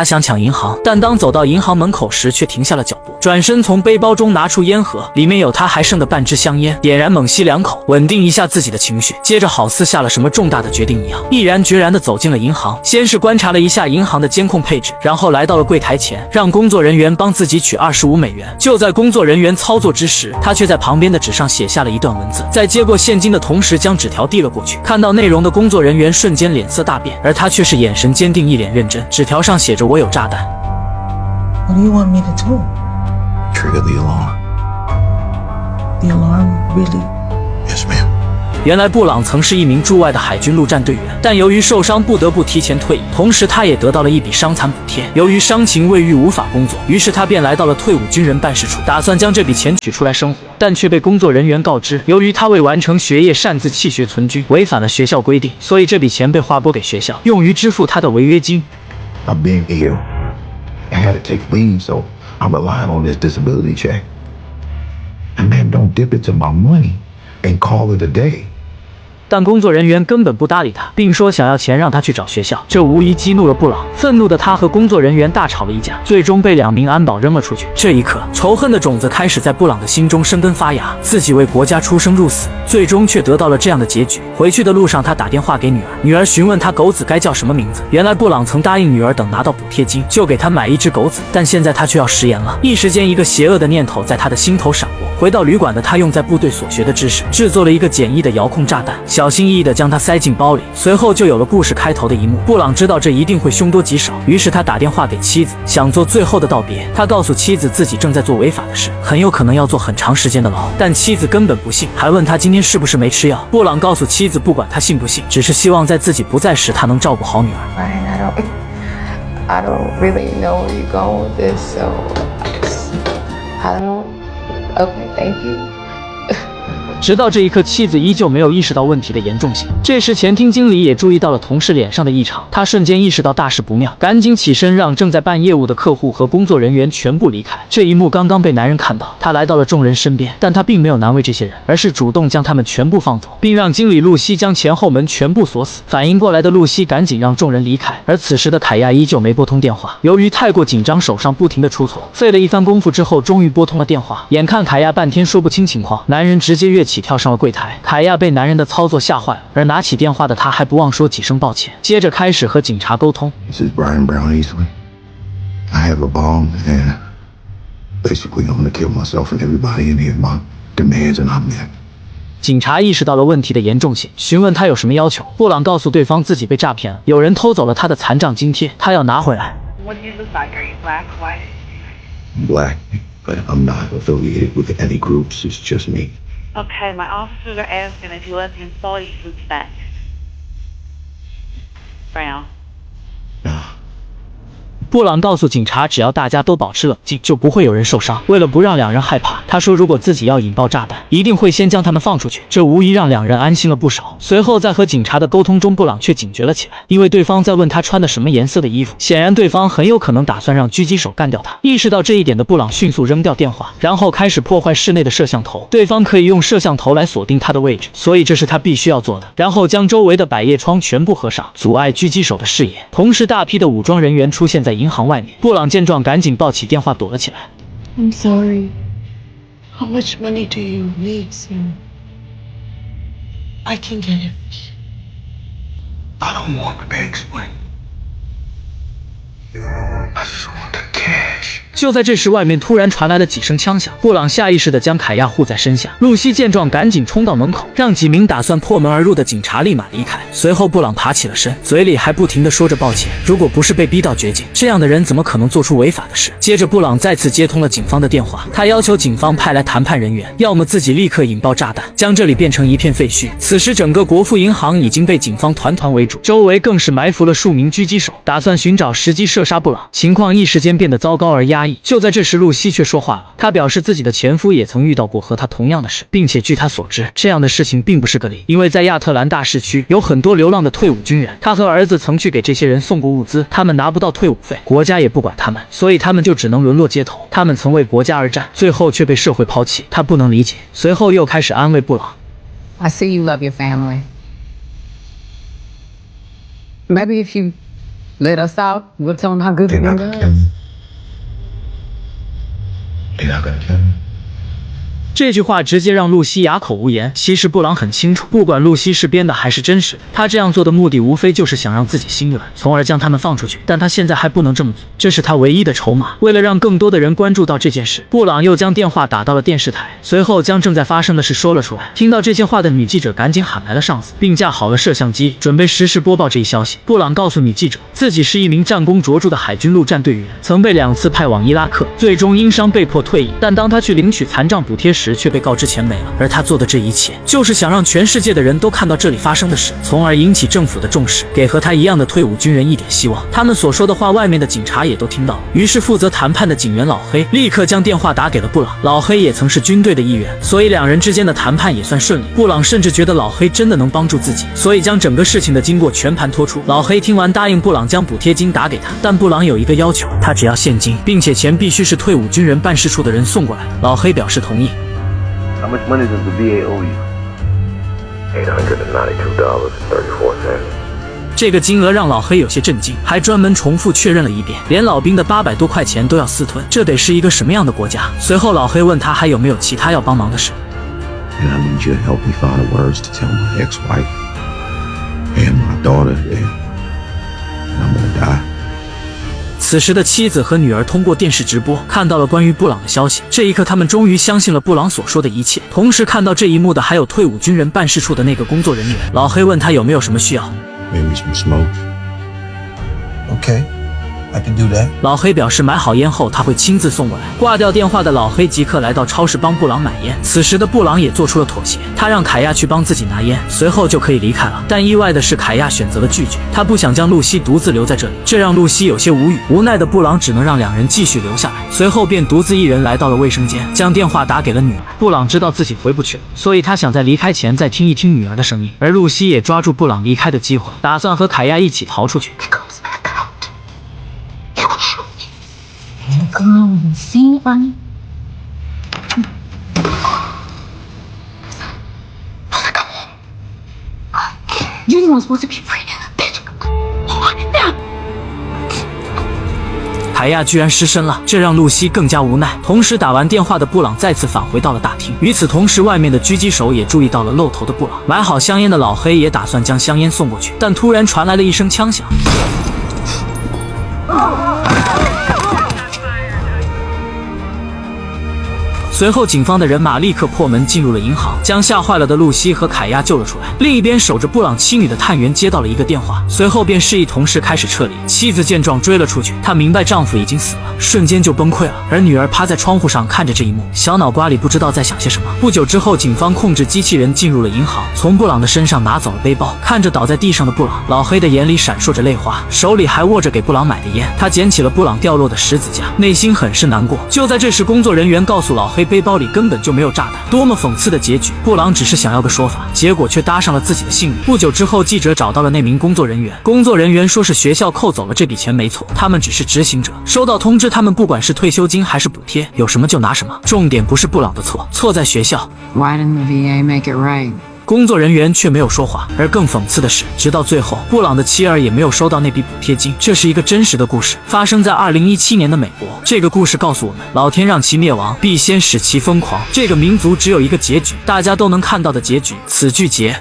他想抢银行，但当走到银行门口时却停下了脚步，转身从背包中拿出烟盒，里面有他还剩的半支香烟，点燃猛吸2口，稳定一下自己的情绪，接着好似下了什么重大的决定一样，毅然决然地走进了银行。先是观察了一下银行的监控配置，然后来到了柜台前，让工作人员帮自己取25美元。就在工作人员操作之时，他却在旁边的纸上写下了一段文字，在接过现金的同时将纸条递了过去。看到内容的工作人员瞬间脸色大变，而他却是眼神坚定，一脸认真。纸条上写着：“我有炸弹。” What do you want me to do? Trigger the alarm. The alarm, really? Yes, ma'am. 原来布朗曾是一名驻外的海军陆战队员，但由于受伤不得不提前退役，同时他也得到了一笔伤残补贴。由于伤情未愈无法工作，于是他便来到了退伍军人办事处，打算将这笔钱取出来生活，但却被工作人员告知，由于他未完成学业擅自弃学存军，违反了学校规定，所以这笔钱被划拨给学校，用于支付他的违约金。I'm being ill. I had to take leave, so I'm relying on this disability check. And man, don't dip into my money and call it a day. 但工作人员根本不搭理他，并说想要钱让他去找学校，这无疑激怒了布朗。愤怒的他和工作人员大吵了一架，最终被2名安保扔了出去。这一刻，仇恨的种子开始在布朗的心中生根发芽。自己为国家出生入死，最终却得到了这样的结局。回去的路上，他打电话给女儿，女儿询问他狗子该叫什么名字。原来布朗曾答应女儿，等拿到补贴金就给他买一只狗子，但现在他却要食言了。一时间，一个邪恶的念头在他的心头闪过。回到旅馆的他，用在部队所学的知识，制作了一个简易的遥控炸弹，小心翼翼地将它塞进包里。随后就有了故事开头的一幕。布朗知道这一定会凶多吉少，于是他打电话给妻子，想做最后的道别。他告诉妻子自己正在做违法的事，很有可能要做很长时间的牢，但妻子根本不信，还问他今天是不是没吃药。布朗告诉妻子，不管他信不信，只是希望在自己不在时，他能照顾好女儿。I don't really know where you're going with this, so I don't know. Okay, thank you. 直到这一刻，妻子依旧没有意识到问题的严重性。这时，前厅经理也注意到了同事脸上的异常，他瞬间意识到大事不妙，赶紧起身让正在办业务的客户和工作人员全部离开。这一幕刚刚被男人看到，他来到了众人身边，但他并没有难为这些人，而是主动将他们全部放走，并让经理露西将前后门全部锁死。反应过来的露西赶紧让众人离开，而此时的凯亚依旧没拨通电话。由于太过紧张，手上不停的出错，费了一番功夫之后，终于拨通了电话。眼看凯亚半天说不清情况，男人直接跃起跳上了柜台。凯亚被男人的操作吓坏了，而拿起电话的他还不忘说几声抱歉，接着开始和警察沟通。 This is Brian Brown Easley. I have a bomb and basically I'm gonna kill myself and everybody in here. My demands and I'm met. 警察意识到了问题的严重性，询问他有什么要求。布朗告诉对方自己被诈骗了，有人偷走了他的残障津贴，他要拿回来。 What do you look like? Are you black, white? I'm black, but I'm not affiliated with any groups. It's just me. Okay, my officers are asking if you let the employees back. Brown. 布朗告诉警察，只要大家都保持冷静，就不会有人受伤。为了不让2人害怕，他说如果自己要引爆炸弹，一定会先将他们放出去。这无疑让2人安心了不少。随后在和警察的沟通中，布朗却警觉了起来，因为对方在问他穿的什么颜色的衣服，显然对方很有可能打算让狙击手干掉他。意识到这一点的布朗迅速扔掉电话，然后开始破坏室内的摄像头。对方可以用摄像头来锁定他的位置，所以这是他必须要做的。然后将周围的百叶窗全部合上，阻碍狙击手的视野。同时，大批的武装人员出现在银行外面。布朗见状，赶紧抱起电话躲了起来。I'm sorry. How much money do you need, sir? I can get it. I don't want to be explained. I just want the cash. 就在这时，外面突然传来了几声枪响，布朗下意识地将凯亚护在身下。露西见状，赶紧冲到门口，让几名打算破门而入的警察立马离开。随后，布朗爬起了身，嘴里还不停地说着抱歉。如果不是被逼到绝境，这样的人怎么可能做出违法的事？接着，布朗再次接通了警方的电话，他要求警方派来谈判人员，要么自己立刻引爆炸弹，将这里变成一片废墟。此时，整个国富银行已经被警方团团围住，周围更是埋伏了数名狙击手，打算寻找时机射杀布朗。情况一时间变得糟糕而压抑。就在这时，露西却说话了。她表示自己的前夫也曾遇到过和她同样的事，并且据她所知，这样的事情并不是个例。因为在亚特兰大市区有很多流浪的退伍军人，她和儿子曾去给这些人送过物资，他们拿不到退伍费，国家也不管他们，所以他们就只能沦落街头。他们曾为国家而战，最后却被社会抛弃，她不能理解。随后又开始安慰布朗。I see you love your family. Maybe if you Let us out. We'll tell them how good They're we not gonna kill are. me. They're not gonna kill me. 这句话直接让露西哑口无言。其实布朗很清楚，不管露西是编的还是真实的，他这样做的目的无非就是想让自己心软，从而将他们放出去。但他现在还不能这么做，这是他唯一的筹码。为了让更多的人关注到这件事，布朗又将电话打到了电视台，随后将正在发生的事说了出来。听到这些话的女记者赶紧喊来了上司，并架好了摄像机，准备实时播报这一消息。布朗告诉女记者，自己是一名战功卓著的海军陆战队员，曾被2次派往伊拉克，最终因伤被迫退役。但当他去领取残障补贴时，却被告知钱没了。而他做的这一切，就是想让全世界的人都看到这里发生的事，从而引起政府的重视，给和他一样的退伍军人一点希望。他们所说的话，外面的警察也都听到了。于是负责谈判的警员老黑立刻将电话打给了布朗。老黑也曾是军队的一员，所以两人之间的谈判也算顺利。布朗甚至觉得老黑真的能帮助自己，所以将整个事情的经过全盘托出。老黑听完答应布朗将补贴金打给他，但布朗有一个要求，他只要现金，并且钱必须是退伍军人办事处的人送过来。老黑表示同意。How much money does the VA owe you? $892.34. 这个金额让老黑有些震惊，还专门重复确认了一遍，连老兵的800多块钱都要私吞，这得是一个什么样的国家？随后老黑问他还有没有其他要帮忙的事。And I need you to help me find the words to tell my ex-wife and my daughter that I'm gonna die. 此时的妻子和女儿通过电视直播看到了关于布朗的消息，这一刻他们终于相信了布朗所说的一切。同时看到这一幕的还有退伍军人办事处的那个工作人员。老黑问他有没有什么需要。Maybe some smoke. Okay, I can do that. 老黑表示买好烟后他会亲自送过来。挂掉电话的老黑即刻来到超市帮布朗买烟。此时的布朗也做出了妥协，他让凯亚去帮自己拿烟，随后就可以离开了。但意外的是，凯亚选择了拒绝，他不想将露西独自留在这里，这让露西有些无语。无奈的布朗只能让两人继续留下来，随后便独自一人来到了卫生间，将电话打给了女儿。布朗知道自己回不去了，所以他想在离开前再听一听女儿的声音。而露西也抓住布朗离开的机会，打算和凯亚一起逃出去。Come see, Bonnie. You're the one supposed to be free, bitch. Now. 凯亚居然失身了，这让露西更加无奈。同时打完电话的布朗再次返回到了大厅。与此同时，外面的狙击手也注意到了露头的布朗。买好香烟的老黑也打算将香烟送过去，但突然传来了一声枪响。随后，警方的人马立刻破门进入了银行，将吓坏了的露西和凯亚救了出来。另一边，守着布朗妻女的探员接到了一个电话，随后便示意同事开始撤离。妻子见状追了出去，她明白丈夫已经死了，瞬间就崩溃了。而女儿趴在窗户上看着这一幕，小脑瓜里不知道在想些什么。不久之后，警方控制机器人进入了银行，从布朗的身上拿走了背包。看着倒在地上的布朗，老黑的眼里闪烁着泪花，手里还握着给布朗买的烟。他捡起了布朗掉落的石子架，内心很是难过。就在这时，工作人员告诉老黑，背包里根本就没有炸弹，多么讽刺的结局！布朗只是想要个说法，结果却搭上了自己的性命。不久之后，记者找到了那名工作人员，工作人员说是学校扣走了这笔钱，没错，他们只是执行者，收到通知，他们不管是退休金还是补贴，有什么就拿什么。重点不是布朗的错，错在学校。 Why didn't the VA make it right? 工作人员却没有说话，而更讽刺的是，直到最后，布朗的妻儿也没有收到那笔补贴金。这是一个真实的故事，发生在2017年的美国。这个故事告诉我们，老天让其灭亡，必先使其疯狂。这个民族只有一个结局，大家都能看到的结局。此句结。